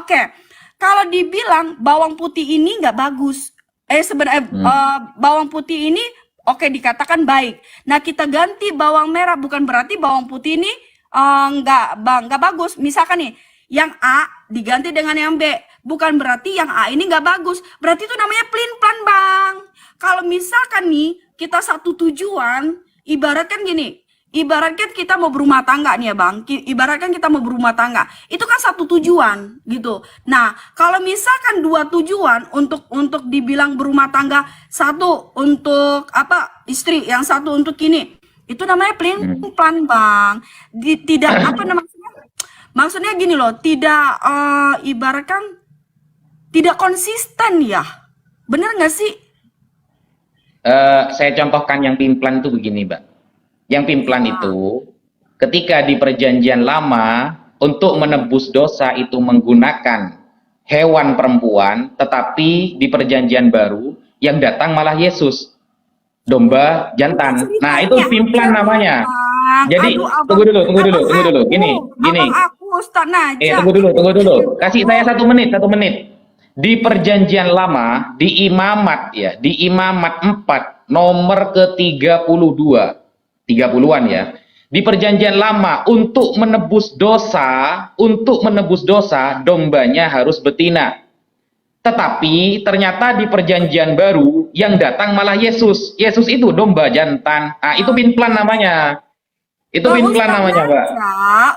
Oke, kalau dibilang bawang putih ini nggak bagus, sebenarnya bawang putih ini oke dikatakan baik. Nah kita ganti bawang merah, bukan berarti bawang putih ini nggak bagus. Misalkan nih, yang A diganti dengan yang B, bukan berarti yang A ini nggak bagus. Berarti itu namanya pelin plan bang. Kalau misalkan nih kita satu tujuan, ibaratkan gini. Ibaratkan kita mau berumah tangga nih ya bang, ibaratkan kita mau berumah tangga, itu kan satu tujuan gitu. Nah kalau misalkan dua tujuan untuk dibilang berumah tangga, satu untuk apa istri, yang satu untuk ini, itu namanya pelin plan bang. Tidak apa namanya, maksudnya gini loh, tidak ibaratkan tidak konsisten ya, bener nggak sih? Saya contohkan yang pimplan itu begini, Mbak. Yang pimplan itu ketika di perjanjian lama untuk menebus dosa itu menggunakan hewan perempuan, tetapi di perjanjian baru yang datang malah Yesus, domba jantan. Nah, itu pimplan namanya. Jadi tunggu dulu. Gini. Tunggu dulu. Kasih saya 1 menit. Di perjanjian lama, di imamat 4 nomor ke-32, 30-an ya. Di perjanjian lama untuk menebus dosa dombanya harus betina. Tetapi ternyata di perjanjian baru yang datang malah Yesus. Yesus itu domba jantan. Nah, itu pimplan namanya. Itu pimplan namanya, Mbak.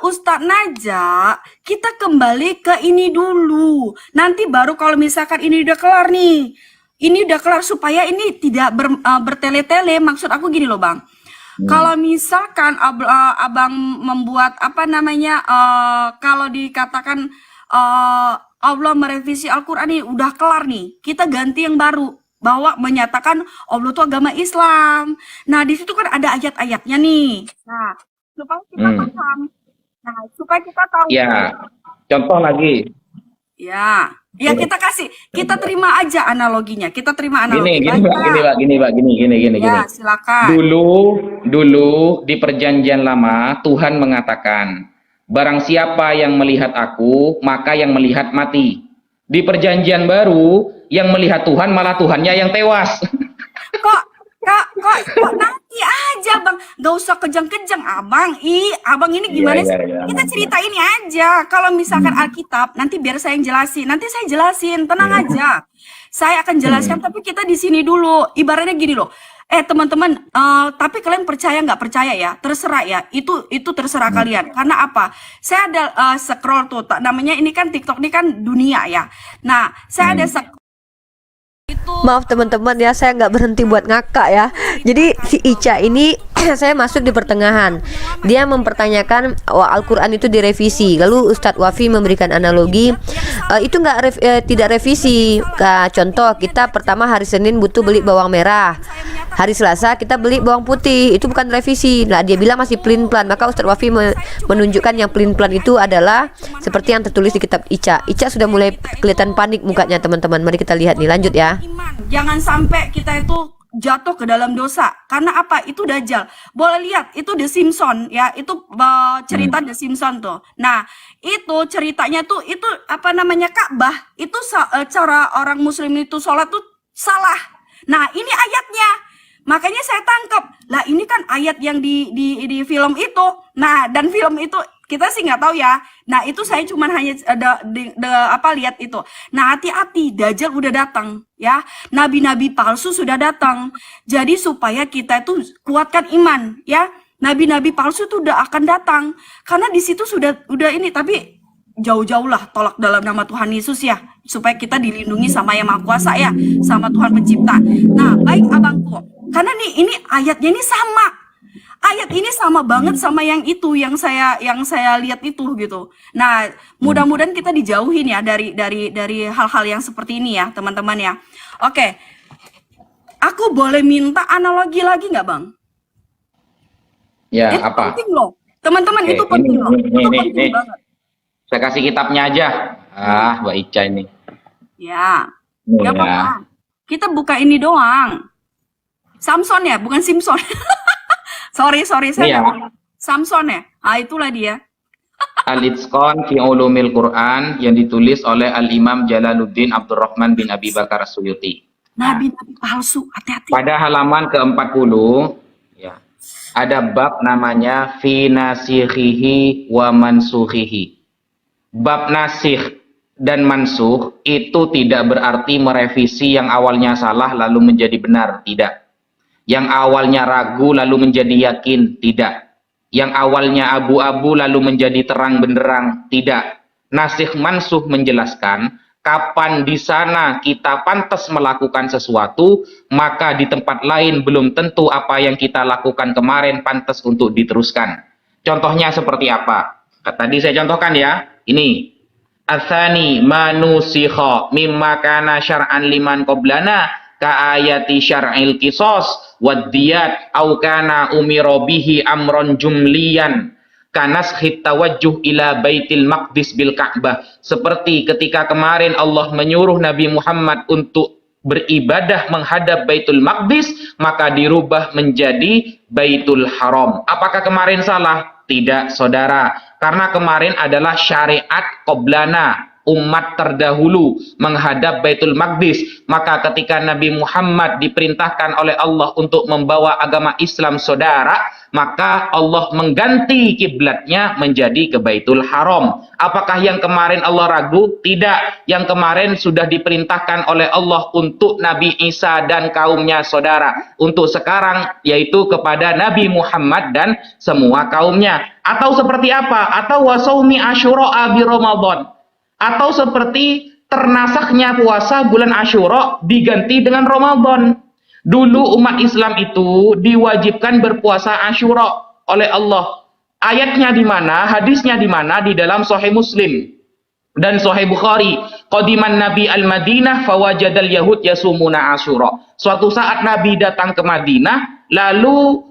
Ustadz Naja, kita kembali ke ini dulu. Nanti baru kalau misalkan ini udah kelar nih. Ini udah kelar supaya ini tidak bertele-tele. Maksud aku gini loh, Bang. Kalau misalkan abang membuat apa namanya, kalau dikatakan Allah merevisi Al-Quran nih udah kelar nih, kita ganti yang baru bahwa menyatakan Allah itu agama Islam. Nah di situ kan ada ayat-ayatnya nih. Nah supaya kita paham, nah supaya kita tahu. Ya, contoh lagi. Ya kita terima aja analoginya. Kita terima analogi. Gini, Mbak. Ya, silakan. Dulu di perjanjian lama Tuhan mengatakan, barang siapa yang melihat aku, maka yang melihat mati. Di perjanjian baru, yang melihat Tuhan malah Tuhannya yang tewas. Kok nanti aja bang, gak usah kejang-kejang abang. Abang ini gimana sih? Kita cerita ini aja. Kalau misalkan Alkitab, nanti biar saya yang jelasin. Nanti saya jelasin, tenang aja. Saya akan jelaskan, tapi kita di sini dulu. Ibaratnya gini loh. Teman-teman, tapi kalian percaya nggak percaya ya? Terserah ya. Itu terserah kalian. Karena apa? Saya ada scroll tuh. Namanya ini kan TikTok ini kan dunia ya. Nah, saya ada Maaf teman-teman ya, saya nggak berhenti buat ngakak ya. Jadi si Ica ini saya masuk di pertengahan. Dia mempertanyakan Al-Quran itu direvisi. Lalu Ustadz Wafi memberikan analogi, itu tidak revisi. Contoh, kita pertama hari Senin butuh beli bawang merah, hari Selasa kita beli bawang putih. Itu bukan revisi. Nah dia bilang masih plain plan. Maka Ustadz Wafi menunjukkan yang plain plan itu adalah seperti yang tertulis di kitab Ica. Ica sudah mulai kelihatan panik mukanya teman-teman. Mari kita lihat nih, lanjut ya. Jangan sampai kita itu jatuh ke dalam dosa. Karena apa? Itu dajjal. Boleh lihat, itu The Simpsons ya. Itu cerita The Simpsons tuh. Nah, itu ceritanya tuh, itu apa namanya, Ka'bah. Itu cara orang muslim itu sholat tuh salah. Nah, ini ayatnya. Makanya saya tangkap. Lah, ini kan ayat yang di film itu. Nah, dan film itu kita sih nggak tahu ya. Nah itu saya cuma hanya lihat itu. Nah hati-hati, Dajjal udah datang ya. Nabi-nabi palsu sudah datang. Jadi supaya kita itu kuatkan iman ya. Nabi-nabi palsu itu udah akan datang. Karena di situ sudah ini, tapi jauh-jauh lah tolak dalam nama Tuhan Yesus ya. Supaya kita dilindungi sama Yang Maha Kuasa ya, sama Tuhan Pencipta. Nah baik abangku, karena nih ini ayatnya ini sama. Ayat ini sama banget sama yang itu yang saya lihat itu gitu. Nah, mudah-mudahan kita dijauhin ya dari hal-hal yang seperti ini ya, teman-teman ya. Oke. Aku boleh minta analogi lagi nggak, Bang? Ya, itu apa? Penting loh. Teman-teman, itu penting loh. Itu penting banget. Saya kasih kitabnya aja. Mbak Ica ini. Ya. Nggak apa-apa. Kita buka ini doang. Samson ya, bukan Simpson. Sorry, saya Samson ya. Ah itulah dia. Al-Itqan fi Ulumil Quran yang ditulis oleh Al-Imam Jalaluddin Abdurrahman bin Abi Bakar As-Suyuti. Nabi-nabi palsu, hati-hati. Pada halaman ke-40 ya, ada bab namanya fi nasikhihi wa mansukhihi. Bab nasikh dan mansuh itu tidak berarti merevisi yang awalnya salah lalu menjadi benar, tidak. Yang awalnya ragu lalu menjadi yakin, tidak. Yang awalnya abu-abu lalu menjadi terang benderang, tidak. Nasikh mansuh menjelaskan kapan di sana kita pantas melakukan sesuatu, maka di tempat lain belum tentu apa yang kita lakukan kemarin pantas untuk diteruskan. Contohnya seperti apa? Tadi saya contohkan ya, ini. Atsani manusikha mimma kana syar'an liman qablana ka ayati syar'il qisas waddiyat au kana umira bihi amron jumliyan kanaskhi tawajjuh ila baitil maqdis bil Ka'bah. Seperti ketika kemarin Allah menyuruh Nabi Muhammad untuk beribadah menghadap Baitul Maqdis, maka dirubah menjadi Baitul Haram. Apakah kemarin salah? Tidak, saudara. Karena kemarin adalah syariat qoblana, umat terdahulu menghadap Baitul Maqdis. Maka ketika Nabi Muhammad diperintahkan oleh Allah untuk membawa agama Islam, saudara, maka Allah mengganti kiblatnya menjadi ke Baitul Haram. Apakah yang kemarin Allah ragu? Tidak. Yang kemarin sudah diperintahkan oleh Allah untuk Nabi Isa dan kaumnya, saudara. Untuk sekarang yaitu kepada Nabi Muhammad dan semua kaumnya. Atau seperti apa? Atau wasaumi asyura bi Ramadan. Atau seperti ternasaknya puasa bulan Asyura diganti dengan Ramadan. Dulu umat Islam itu diwajibkan berpuasa Asyura oleh Allah. Ayatnya di mana? Hadisnya di mana? Di dalam Sahih Muslim dan Sahih Bukhari. Qadiman Nabi al-Madinah fawajadal yahud yasumuna Asyura. Suatu saat Nabi datang ke Madinah lalu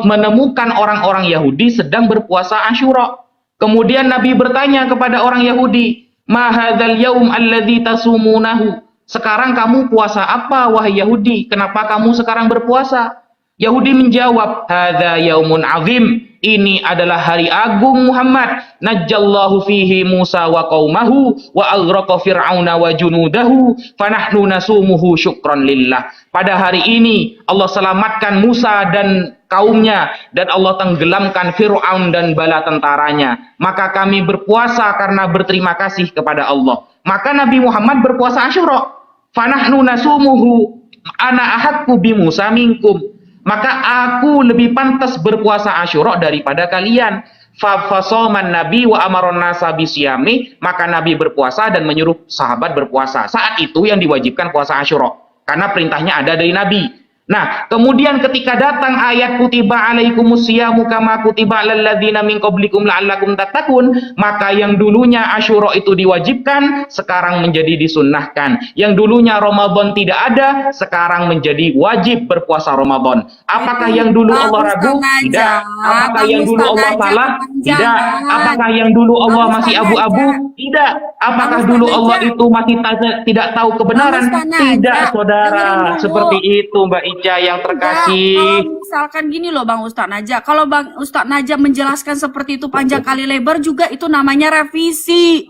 menemukan orang-orang Yahudi sedang berpuasa Asyura. Kemudian Nabi bertanya kepada orang Yahudi, "Ma hadzal yaum alladzi tasumunahu?" Sekarang kamu puasa apa wahai Yahudi? Kenapa kamu sekarang berpuasa? Yahudi menjawab, "Hadza yaumun azim." Ini adalah hari agung Muhammad. Najjallahu fihi Musa wa qaumahu wa aghraqa fir'auna wa junudahu fanahnu nasumuhu syukran lillah. Pada hari ini Allah selamatkan Musa dan kaumnya dan Allah tenggelamkan Fir'aun dan bala tentaranya. Maka kami berpuasa karena berterima kasih kepada Allah. Maka Nabi Muhammad berpuasa Asyura. Fanahnu nasumuhu ana ahakku bi Musa minkum. Maka aku lebih pantas berpuasa Asyura daripada kalian. Fasoman Nabi wa amaron nasa bisyami. Maka Nabi berpuasa dan menyuruh sahabat berpuasa. Saat itu yang diwajibkan puasa Asyura, karena perintahnya ada dari Nabi. Nah, kemudian ketika datang ayat kutiba alaikumus syiyamu kama kutiba alal ladzina min qablikum la'allakum tattaqun, maka yang dulunya Asyura itu diwajibkan, sekarang menjadi disunnahkan. Yang dulunya Ramadan tidak ada, sekarang menjadi wajib berpuasa Ramadan. Apakah yang dulu Allah ragu? Tidak. Apakah yang dulu Allah salah? Tidak. Apakah yang dulu Allah masih abu-abu? Tidak. Apakah dulu Allah itu masih tidak tahu kebenaran? Tidak, saudara. Seperti itu, Mbak Ica yang terkasih. Kalau misalkan gini loh Bang Ustadz Najah, kalau Bang Ustadz Najah menjelaskan seperti itu panjang kali lebar juga itu namanya revisi.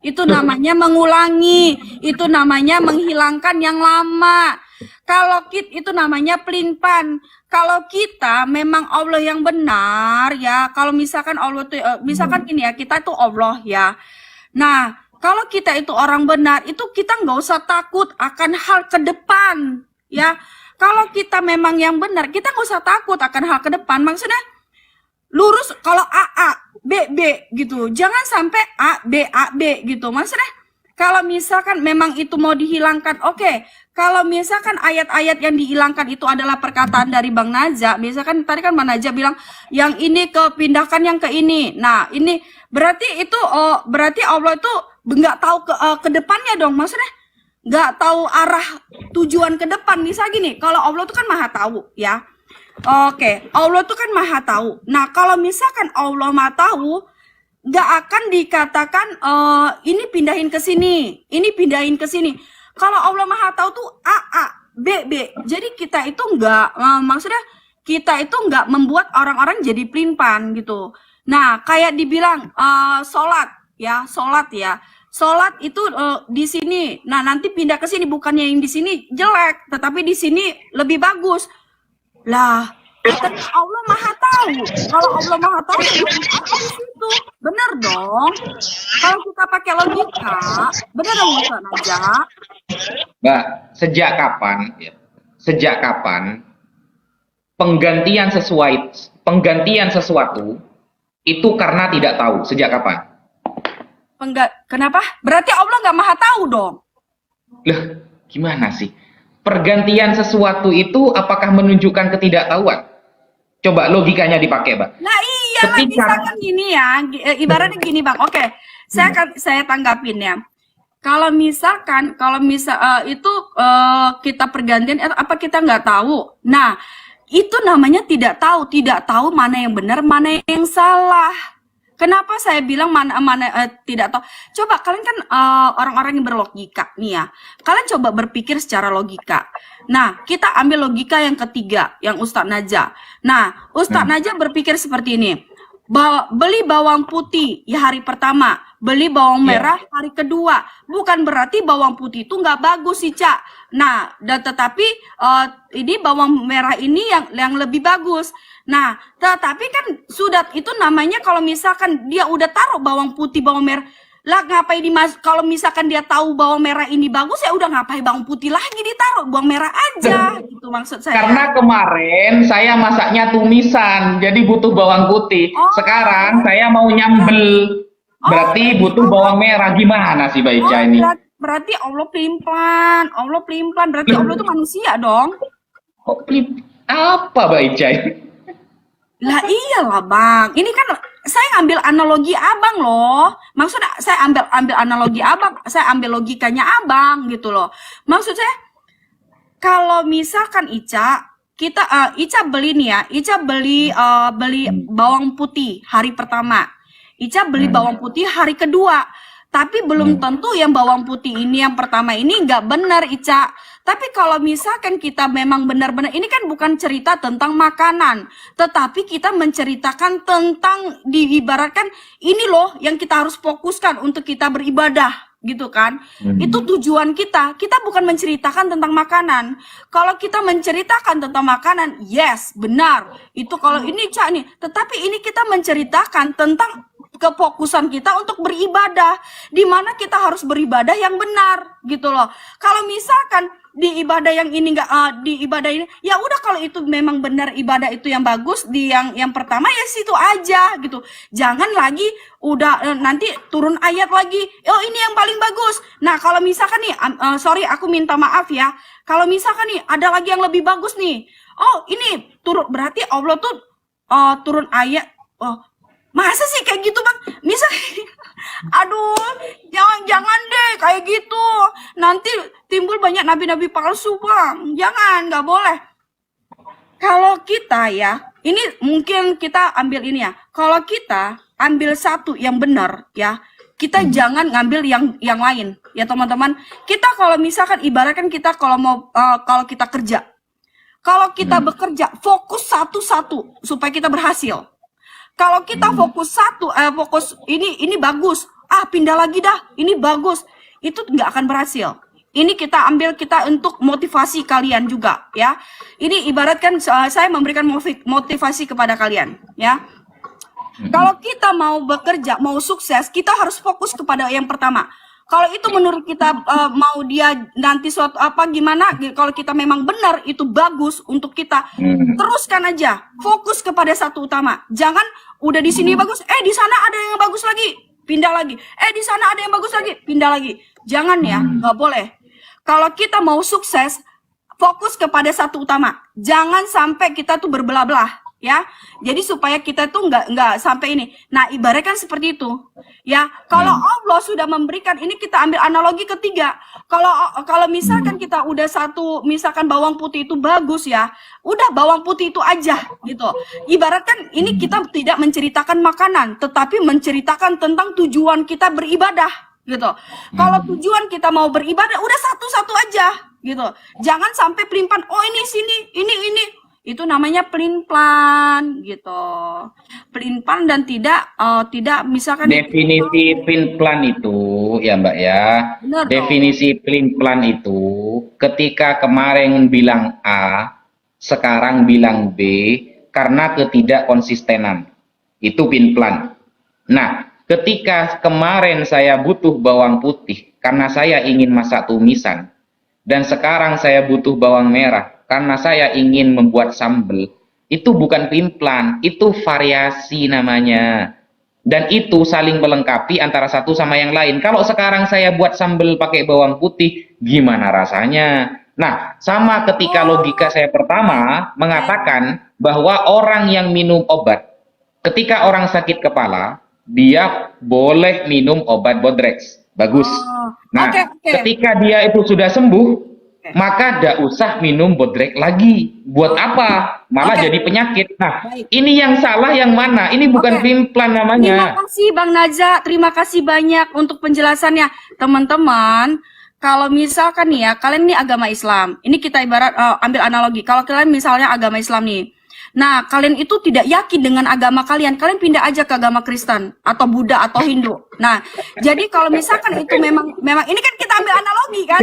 Itu namanya mengulangi, itu namanya menghilangkan yang lama. Kalau itu namanya pelin-pan. Kalau kita memang Allah yang benar ya, kalau misalkan Allah tuh misalkan gini ya, kita itu Allah ya. Nah, kalau kita itu orang benar, itu kita nggak usah takut akan hal ke depan ya. Kalau kita memang yang benar, kita nggak usah takut akan hal ke depan. Maksudnya lurus, kalau A B gitu. Jangan sampai A B gitu. Maksudnya kalau misalkan memang itu mau dihilangkan, oke. Kalau misalkan ayat-ayat yang dihilangkan itu adalah perkataan dari Bang Najah, misalkan tadi kan Bang Najah bilang yang ini kepindahkan yang ke ini. Nah, ini berarti itu berarti Allah itu nggak tahu ke depannya dong. Maksudnya nggak tahu arah tujuan ke depan. Misal gini, kalau Allah itu kan maha tahu ya. Oke, Allah itu kan maha tahu. Nah, kalau misalkan Allah maha tahu, nggak akan dikatakan ini pindahin ke sini, ini pindahin ke sini. Kalau Allah maha tahu tuh A, B. Jadi kita itu nggak, maksudnya kita itu nggak membuat orang-orang jadi pelin-pan gitu. Nah, kayak dibilang sholat ya, sholat itu di sini. Nah, nanti pindah ke sini, bukannya yang di sini jelek, tetapi di sini lebih bagus. Lah, katanya Allah Maha Tahu. Kalau Allah Maha Tahu, ya apa di situ? Bener dong. Kalau kita pakai logika, bener dong Ustaz Najah. Mbak, sejak kapan penggantian sesuatu itu karena tidak tahu? Sejak kapan? Kenapa? Berarti Allah nggak Maha Tahu dong. Lah, gimana sih? Pergantian sesuatu itu apakah menunjukkan ketidaktahuan? Coba logikanya dipakai, Mbak. Nah iya lah, misalkan gini ya, ibaratnya gini Bang. Oke, saya tanggapin ya. Kalau misalkan itu kita pergantian apa kita nggak tahu. Nah, itu namanya tidak tahu mana yang benar, mana yang salah. Kenapa saya bilang mana tidak tahu? Coba kalian kan orang-orang yang berlogika nih ya. Kalian coba berpikir secara logika. Nah, kita ambil logika yang ketiga, yang Ustadz Najah. Nah, Ustadz Najah berpikir seperti ini. Beli bawang putih ya hari pertama, beli bawang merah hari kedua. Bukan berarti bawang putih itu nggak bagus sih, Cak. Nah, tetapi ini bawang merah ini yang lebih bagus. Nah, tetapi kan sudah itu namanya kalau misalkan dia udah taruh bawang putih, bawang merah, lah ngapain kalau misalkan dia tahu bawang merah ini bagus ya udah ngapain bawang putih lagi ditaruh, bawang merah aja gitu maksud saya. Karena kemarin saya masaknya tumisan, jadi butuh bawang putih. Sekarang saya mau nyambel, berarti butuh bawang merah. Gimana sih Mbak Ica ini? Berarti Allah pelin-pelan, berarti Allah itu manusia dong. Apa Mbak Ica ini? Lah iyalah Bang, ini kan saya ngambil analogi abang loh. Maksudnya saya ambil analogi abang, saya ambil logikanya abang gitu loh. Maksud saya kalau misalkan Ica beli nih ya, Ica beli bawang putih hari pertama, Ica beli bawang putih hari kedua. Tapi belum tentu yang bawang putih ini yang pertama ini nggak benar Ica. Tapi kalau misalkan kita memang benar-benar, ini kan bukan cerita tentang makanan, tetapi kita menceritakan tentang diibaratkan ini loh yang kita harus fokuskan untuk kita beribadah gitu kan. Itu tujuan kita bukan menceritakan tentang makanan. Kalau kita menceritakan tentang makanan, yes benar, itu kalau ini Cak nih, tetapi ini kita menceritakan tentang kefokusan kita untuk beribadah, di mana kita harus beribadah yang benar gitu loh. Kalau misalkan di ibadah yang ini enggak di ibadah ini, ya udah kalau itu memang benar ibadah itu yang bagus di yang pertama ya situ aja gitu. Jangan lagi udah nanti turun ayat lagi, oh ini yang paling bagus. Nah kalau misalkan nih, sorry aku minta maaf ya, kalau misalkan nih ada lagi yang lebih bagus nih, oh ini turun, berarti Allah tuh turun ayat, masa sih kayak gitu Bang? Misalnya, aduh, jangan deh kayak gitu. Nanti timbul banyak nabi-nabi palsu Bang. Jangan, nggak boleh. Kalau kita ya, ini mungkin kita ambil ini ya. Kalau kita ambil satu yang benar ya, kita jangan ngambil yang lain ya teman-teman. Kita kalau misalkan ibaratkan kita kalau kita kerja, kalau kita bekerja fokus satu-satu supaya kita berhasil. Kalau kita fokus fokus ini bagus, pindah lagi dah, ini bagus, itu nggak akan berhasil. Ini kita ambil untuk motivasi kalian juga, ya. Ini ibaratkan saya memberikan motivasi kepada kalian, ya. Kalau kita mau bekerja, mau sukses, kita harus fokus kepada yang pertama. Kalau itu menurut kita mau dia nanti suatu gimana, kalau kita memang benar itu bagus untuk kita, teruskan aja, fokus kepada satu utama. Jangan udah di sini bagus, di sana ada yang bagus lagi, pindah lagi. Di sana ada yang bagus lagi, pindah lagi. Jangan ya, nggak boleh. Kalau kita mau sukses, fokus kepada satu utama. Jangan sampai kita tuh berbelah-belah. Ya, jadi supaya kita tuh nggak sampai ini. Nah, ibaratkan seperti itu. Ya, kalau Allah sudah memberikan ini, kita ambil analogi ketiga. Kalau misalkan kita udah misalkan bawang putih itu bagus ya, udah bawang putih itu aja gitu. Ibaratkan ini kita tidak menceritakan makanan, tetapi menceritakan tentang tujuan kita beribadah gitu. Kalau tujuan kita mau beribadah, udah satu-satu aja gitu. Jangan sampai pelimpan. Oh ini sini, ini. Itu namanya pelin-pelan gitu. Pelin-pelan dan tidak misalkan Definisi pelin-pelan itu, ya Mbak ya, benar dong. definisi pelin-pelan itu ketika kemarin bilang A, sekarang bilang B karena ketidakkonsistenan. Itu pelin-pelan. Nah, ketika kemarin saya butuh bawang putih karena saya ingin masak tumisan, dan sekarang saya butuh bawang merah karena saya ingin membuat sambal, itu bukan pelin-pelan, itu variasi namanya. Dan itu saling melengkapi antara satu sama yang lain. Kalau sekarang saya buat sambal pakai bawang putih, gimana rasanya? Nah, sama ketika logika saya pertama mengatakan bahwa orang yang minum obat, ketika orang sakit kepala, dia boleh minum obat Bodrex. Bagus. Oh, Nah, oke. ketika dia itu sudah sembuh, maka tidak usah minum Bodrek lagi. Buat apa? Malah Oke. jadi penyakit. Nah, Baik. ini yang salah yang mana? Ini bukan Oke. pelin-pelan Terima namanya. kasih Bang Naja, terima kasih banyak untuk penjelasannya. Teman-teman, kalau misalkan nih ya, kalian ini agama Islam. Ini kita ibarat ambil analogi. Kalau kalian misalnya agama Islam nih. Nah, kalian itu tidak yakin dengan agama kalian pindah aja ke agama Kristen atau Buddha atau Hindu. Nah, jadi kalau misalkan itu memang ini kan kita ambil analogi kan?